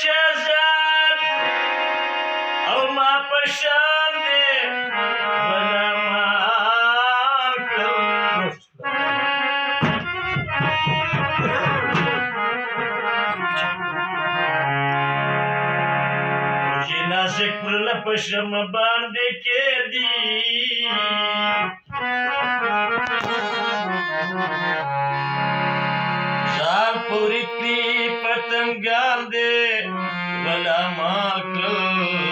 شهزاد او ما پشان دے ولا مال نازک پر لپشم باندې کې دی ځان پوری کړی پتنګان دې ولا ماکل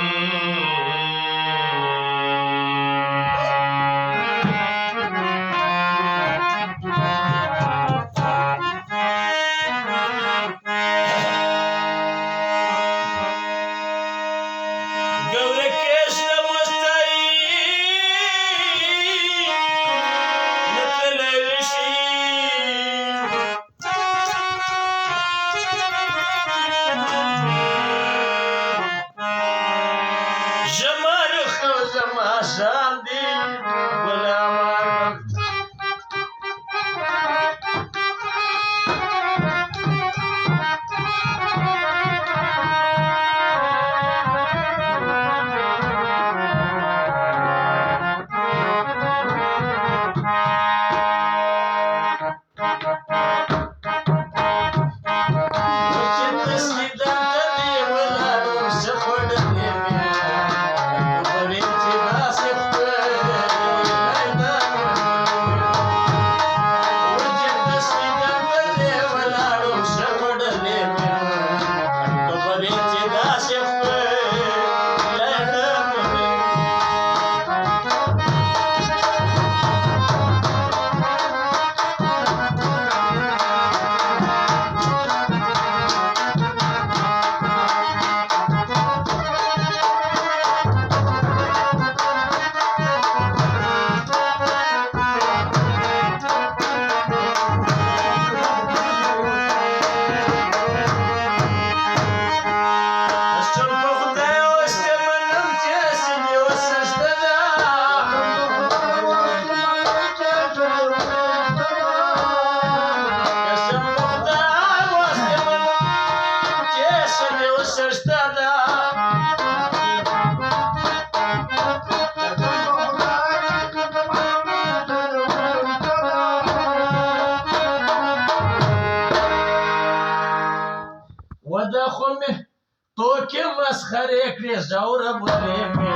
مسخره کړې زوره بولې مې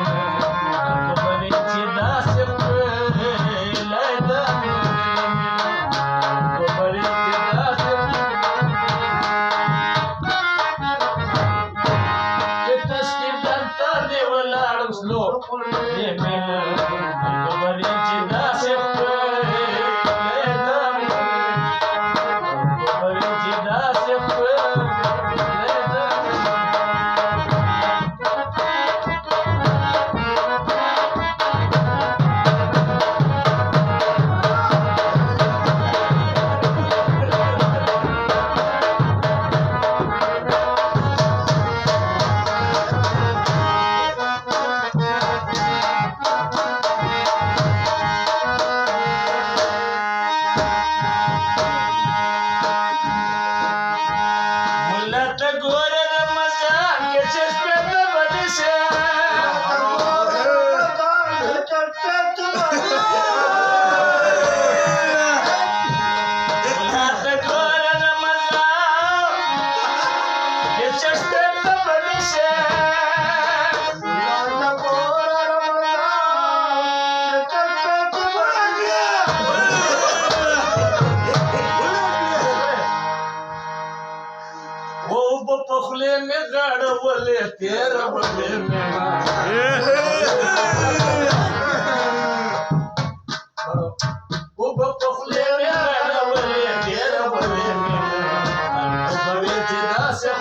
خبرې چې داسې لیدا خبرې چې داسې چې تسکین دلته دې ولاړم سلو خبرې چې داسې لیدا خبرې چې داسې پخلے میں گاڑ بولے تیرا بولے میں وہ پخلے میں گاڑ بولے تیرا بولے میں بولے تیرا سے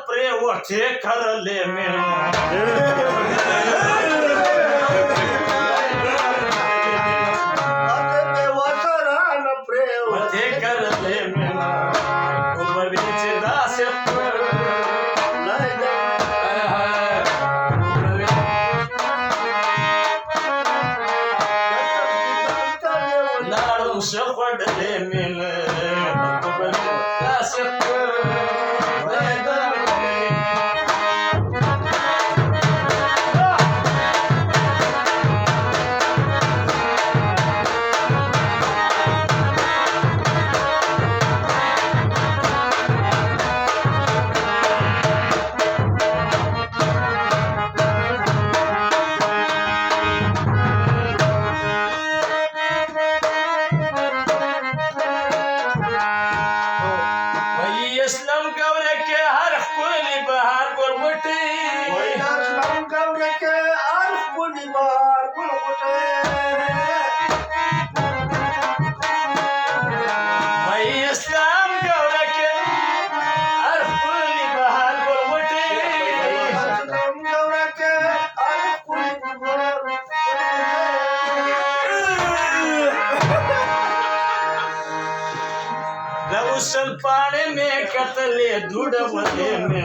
प्रे ओठे करले मेळो ओठे करले मेळो गोबरीचे दास नाळू शपडले मेळ गोबरीचे दास اسلام گوره که هر کولی بهار گلگوٹی اسلام گوره که هر کولی بهار گلگوٹی دوسل پانے میں قتل ڈھوڑ بلے میں